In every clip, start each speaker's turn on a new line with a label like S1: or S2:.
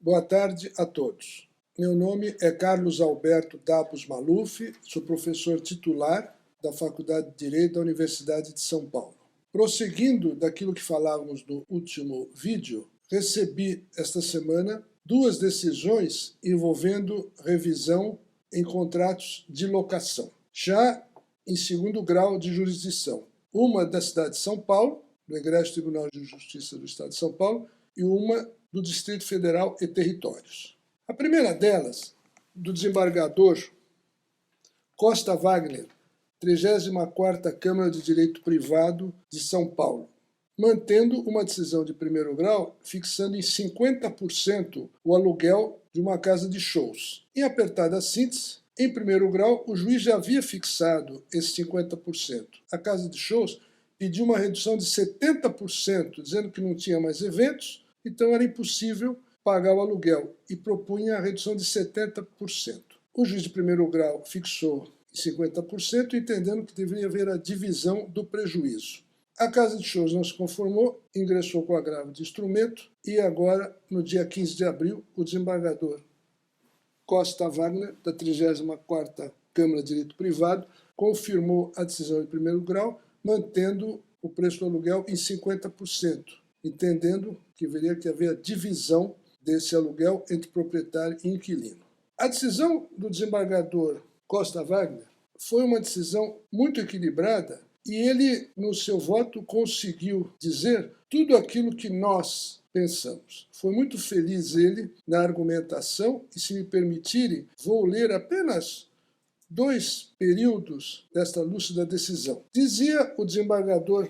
S1: Boa tarde a todos. Meu nome é Carlos Alberto Dabos Maluf, sou professor titular da Faculdade de Direito da Universidade de São Paulo. Prosseguindo daquilo que falávamos no último vídeo, recebi esta semana duas decisões envolvendo revisão em contratos de locação, já em segundo grau de jurisdição. Uma da cidade de São Paulo, do Egresso Tribunal de Justiça do Estado de São Paulo, e uma do Distrito Federal e Territórios. A primeira delas, do desembargador Costa Wagner, 34ª Câmara de Direito Privado de São Paulo, mantendo uma decisão de primeiro grau fixando em 50% o aluguel de uma casa de shows. Em apertada síntese, em primeiro grau, o juiz já havia fixado esse 50%. A casa de shows pediu uma redução de 70%, dizendo que não tinha mais eventos, então era impossível pagar o aluguel e propunha a redução de 70%. O juiz de primeiro grau fixou em 50%, entendendo que deveria haver a divisão do prejuízo. A casa de shows não se conformou, ingressou com agravo de instrumento e agora, no dia 15 de abril, o desembargador Costa Wagner, da 34ª Câmara de Direito Privado, confirmou a decisão de primeiro grau, mantendo o preço do aluguel em 50%, entendendo que haveria que haver a divisão desse aluguel entre proprietário e inquilino. A decisão do desembargador Costa Wagner foi uma decisão muito equilibrada e ele, no seu voto, conseguiu dizer tudo aquilo que nós pensamos. Foi muito feliz ele na argumentação e, se me permitirem, vou ler apenas 2 períodos desta lúcida decisão. Dizia o desembargador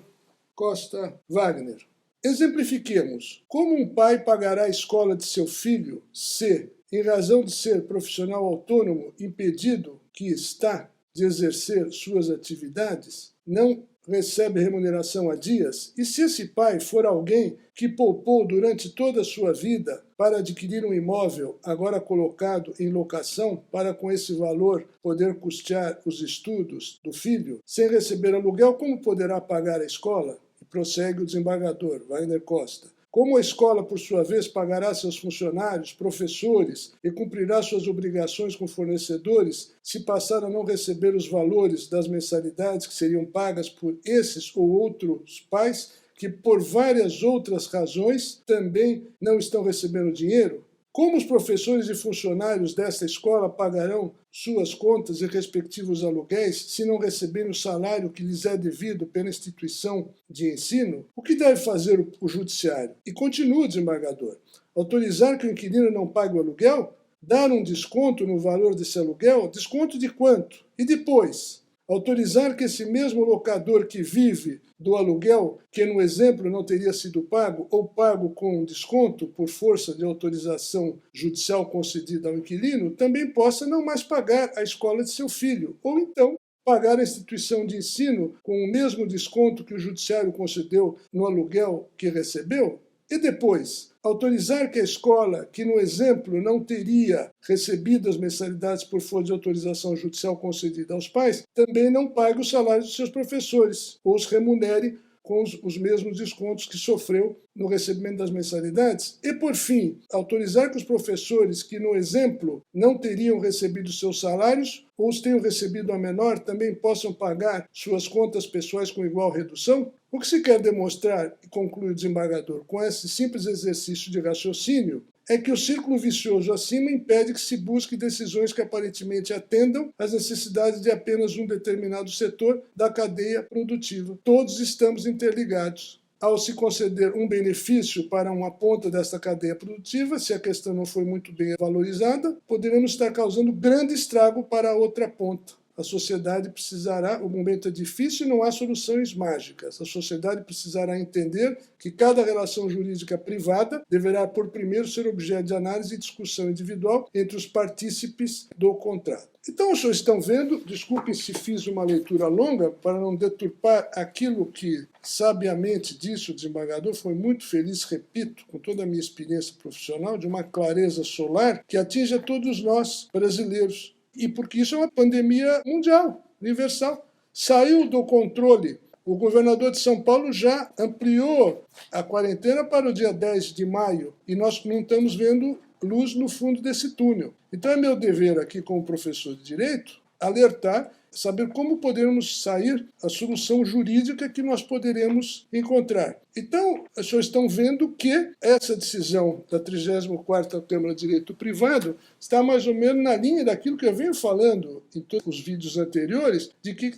S1: Costa Wagner: exemplifiquemos como um pai pagará a escola de seu filho se, em razão de ser profissional autônomo impedido que está de exercer suas atividades, não recebe remuneração há dias, e se esse pai for alguém que poupou durante toda a sua vida para adquirir um imóvel agora colocado em locação para com esse valor poder custear os estudos do filho, sem receber aluguel, como poderá pagar a escola? E prossegue o desembargador Wagner Costa. Como a escola, por sua vez, pagará seus funcionários, professores e cumprirá suas obrigações com fornecedores se passar a não receber os valores das mensalidades que seriam pagas por esses ou outros pais que, por várias outras razões, também não estão recebendo dinheiro? Como os professores e funcionários desta escola pagarão suas contas e respectivos aluguéis se não receberem o salário que lhes é devido pela instituição de ensino? O que deve fazer o judiciário? E continua o desembargador: autorizar que o inquilino não pague o aluguel? Dar um desconto no valor desse aluguel? Desconto de quanto? E depois? Autorizar que esse mesmo locador que vive do aluguel, que no exemplo não teria sido pago, ou pago com desconto por força de autorização judicial concedida ao inquilino, também possa não mais pagar a escola de seu filho, ou então pagar a instituição de ensino com o mesmo desconto que o judiciário concedeu no aluguel que recebeu? E depois, autorizar que a escola, que no exemplo não teria recebido as mensalidades por força de autorização judicial concedida aos pais, também não pague os salários dos seus professores, ou os remunere com os mesmos descontos que sofreu no recebimento das mensalidades. E, por fim, autorizar que os professores que, no exemplo, não teriam recebido seus salários ou os tenham recebido a menor, também possam pagar suas contas pessoais com igual redução? O que se quer demonstrar, e conclui o desembargador, com esse simples exercício de raciocínio, é que o círculo vicioso acima impede que se busque decisões que aparentemente atendam às necessidades de apenas um determinado setor da cadeia produtiva. Todos estamos interligados. Ao se conceder um benefício para uma ponta desta cadeia produtiva, se a questão não foi muito bem valorizada, poderemos estar causando grande estrago para a outra ponta. A sociedade precisará, o momento é difícil e não há soluções mágicas. A sociedade precisará entender que cada relação jurídica privada deverá, por primeiro, ser objeto de análise e discussão individual entre os partícipes do contrato. Então, os senhores estão vendo, desculpem se fiz uma leitura longa, para não deturpar aquilo que sabiamente disse o desembargador, foi muito feliz, repito, com toda a minha experiência profissional, de uma clareza solar que atinge a todos nós, brasileiros. E porque isso é uma pandemia mundial, universal. Saiu do controle. O governador de São Paulo já ampliou a quarentena para o dia 10 de maio. E nós não estamos vendo luz no fundo desse túnel. Então é meu dever aqui como professor de Direito alertar, saber como podemos sair a solução jurídica que nós poderemos encontrar. Então, as pessoas estão vendo que essa decisão da 34ª Câmara de Direito Privado está mais ou menos na linha daquilo que eu venho falando em todos os vídeos anteriores, de que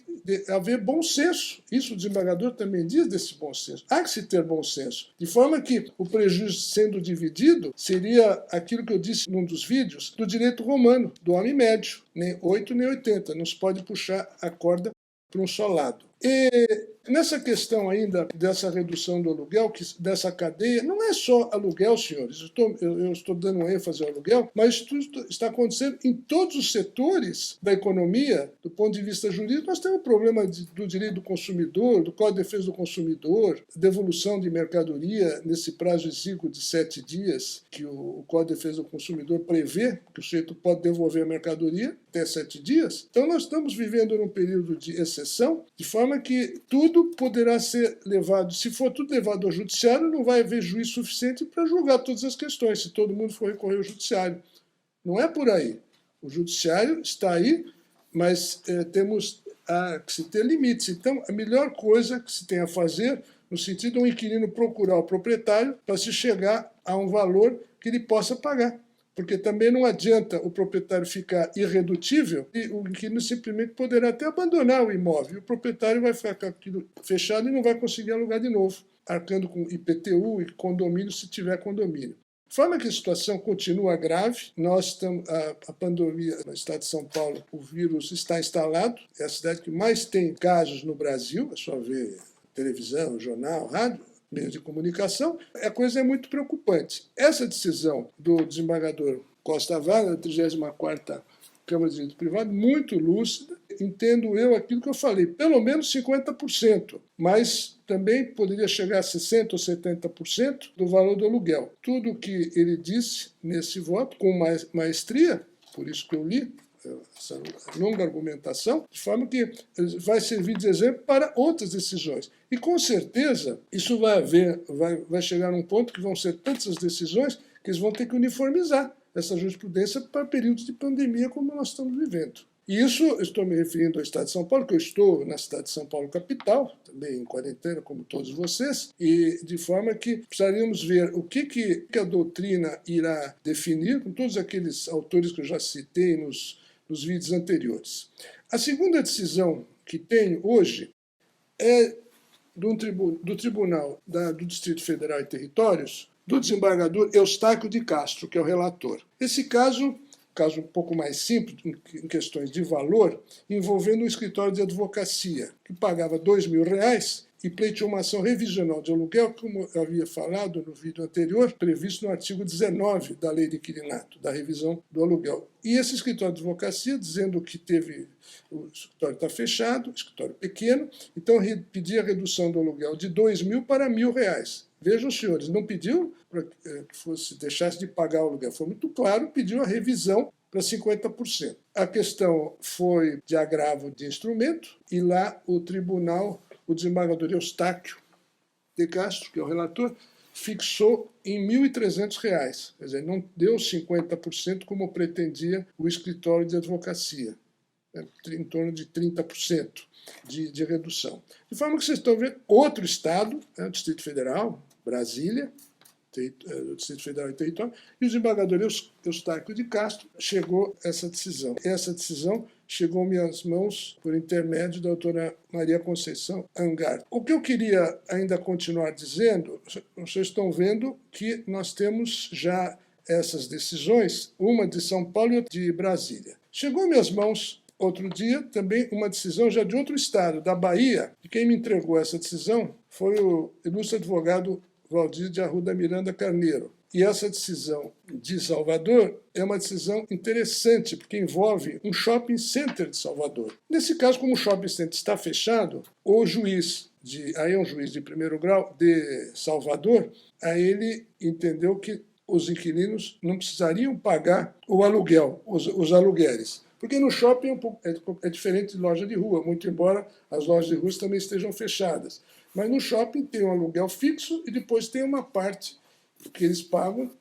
S1: haver bom senso. Isso o desembargador também diz desse bom senso. Há que se ter bom senso. De forma que o prejuízo sendo dividido seria aquilo que eu disse num dos vídeos do direito romano, do homem médio, nem 8 nem 80. Não se pode puxar a corda para um só lado. E nessa questão ainda dessa redução do aluguel, dessa cadeia, não é só aluguel, senhores. Eu estou dando ênfase ao aluguel, mas isso está acontecendo em todos os setores da economia, do ponto de vista jurídico. Nós temos o problema do direito do consumidor, do Código de Defesa do Consumidor, devolução de mercadoria nesse prazo exíguo de 7 dias, que o Código de Defesa do Consumidor prevê, que o sujeito pode devolver a mercadoria até 7 dias. Então nós estamos vivendo num período de exceção, de forma que tudo poderá ser levado, se for tudo levado ao judiciário, não vai haver juiz suficiente para julgar todas as questões, se todo mundo for recorrer ao judiciário. Não é por aí. O judiciário está aí, mas temos que se ter limites. Então, a melhor coisa que se tem a fazer, no sentido de um inquilino procurar o proprietário para se chegar a um valor que ele possa pagar. Porque também não adianta o proprietário ficar irredutível e o inquilino simplesmente poderá até abandonar o imóvel. E o proprietário vai ficar com aquilo fechado e não vai conseguir alugar de novo, arcando com IPTU e condomínio se tiver condomínio. De forma que a situação continua grave, nós estamos, a pandemia no estado de São Paulo, o vírus está instalado, é a cidade que mais tem casos no Brasil, é só ver televisão, jornal, rádio, meios de comunicação, a coisa é muito preocupante. Essa decisão do desembargador Costa Vara, da 34ª Câmara de Direito Privado, muito lúcida, entendo eu aquilo que eu falei, pelo menos 50%, mas também poderia chegar a 60% ou 70% do valor do aluguel. Tudo o que ele disse nesse voto, com maestria, por isso que eu li, essa longa argumentação, de forma que vai servir de exemplo para outras decisões. E, com certeza, isso vai chegar a um ponto que vão ser tantas decisões que eles vão ter que uniformizar essa jurisprudência para períodos de pandemia como nós estamos vivendo. E isso, eu estou me referindo ao Estado de São Paulo, que eu estou na cidade de São Paulo capital, também em quarentena, como todos vocês, e de forma que precisaríamos ver o que a doutrina irá definir, com todos aqueles autores que eu já citei nos vídeos anteriores. A segunda decisão que tenho hoje é do Tribunal do Distrito Federal e Territórios, do desembargador Eustáquio de Castro, que é o relator. Esse caso um pouco mais simples, em questões de valor, envolvendo um escritório de advocacia, que pagava R$2.000 e pleiteou uma ação revisional de aluguel, como eu havia falado no vídeo anterior, previsto no artigo 19 da Lei de Inquilinato, da revisão do aluguel. E esse escritório de advocacia, dizendo que o escritório está fechado, escritório pequeno, então pedia a redução do aluguel de R$2.000 para R$1.000. Vejam, senhores, não pediu para que deixasse de pagar o aluguel, foi muito claro, pediu a revisão para 50%. A questão foi de agravo de instrumento, e lá o tribunal, o desembargador Eustáquio de Castro, que é o relator, fixou em R$1.300. Quer dizer, não deu 50% como pretendia o escritório de advocacia, em torno de 30% de redução. De forma que vocês estão vendo, outro estado, o Distrito Federal, Brasília, o Distrito Federal e Território, e o desembargador Eustáquio de Castro chegou a essa decisão. Essa decisão chegou às minhas mãos por intermédio da doutora Maria Conceição Angart. O que eu queria ainda continuar dizendo, vocês estão vendo que nós temos já essas decisões, uma de São Paulo e outra de Brasília. Chegou às minhas mãos outro dia também uma decisão já de outro estado, da Bahia, e quem me entregou essa decisão foi o ilustre advogado Valdir de Arruda Miranda Carneiro. E essa decisão de Salvador é uma decisão interessante, porque envolve um shopping center de Salvador. Nesse caso, como o shopping center está fechado, o juiz, aí é um juiz de primeiro grau de Salvador, aí ele entendeu que os inquilinos não precisariam pagar o aluguel, os aluguéis. Porque no shopping é diferente de loja de rua, muito embora as lojas de rua também estejam fechadas. Mas no shopping tem um aluguel fixo e depois tem uma parte que eles pagam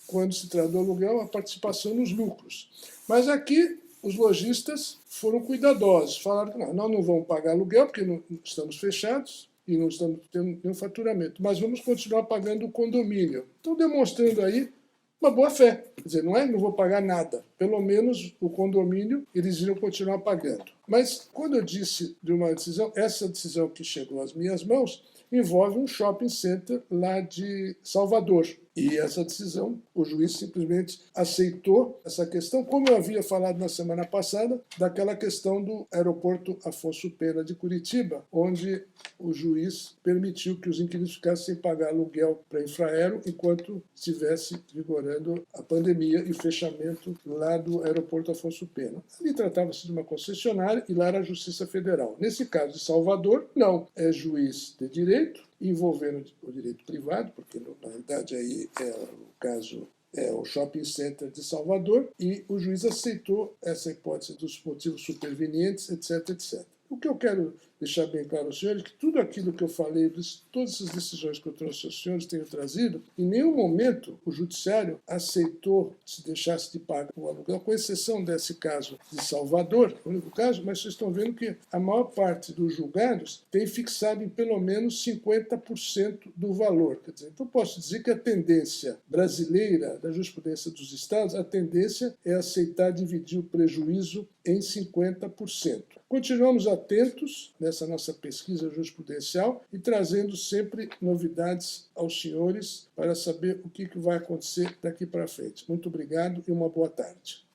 S1: quando se trata do aluguel, a participação nos lucros. Mas aqui os lojistas foram cuidadosos, falaram que nós não vamos pagar aluguel porque não estamos fechados e não estamos tendo nenhum faturamento, mas vamos continuar pagando o condomínio. Estão demonstrando aí uma boa fé. Quer dizer, não vou pagar nada. Pelo menos o condomínio eles iriam continuar pagando. Mas quando eu disse de uma decisão, essa decisão que chegou às minhas mãos envolve um shopping center lá de Salvador. E essa decisão, o juiz simplesmente aceitou essa questão, como eu havia falado na semana passada, daquela questão do aeroporto Afonso Pena de Curitiba, onde o juiz permitiu que os inquilinos ficassem sem pagar aluguel para Infraero enquanto estivesse vigorando a pandemia e fechamento lá do aeroporto Afonso Pena. Ali tratava-se de uma concessionária e lá era a Justiça Federal. Nesse caso de Salvador, não. É juiz de direito, envolvendo o direito privado, porque na verdade aí o caso é o Shopping Center de Salvador, e o juiz aceitou essa hipótese dos motivos supervenientes, etc, etc. O que eu quero deixar bem claro aos senhores é que tudo aquilo que eu falei, todas essas decisões que eu trouxe aos senhores, tenho trazido, em nenhum momento o judiciário aceitou se deixasse de pagar o aluguel, com exceção desse caso de Salvador, o único caso, mas vocês estão vendo que a maior parte dos julgados tem fixado em pelo menos 50% do valor. Quer dizer, então posso dizer que a tendência brasileira, da jurisprudência dos estados, a tendência é aceitar dividir o prejuízo em 50%. Continuamos atentos nessa nossa pesquisa jurisprudencial e trazendo sempre novidades aos senhores para saber o que vai acontecer daqui para frente. Muito obrigado e uma boa tarde.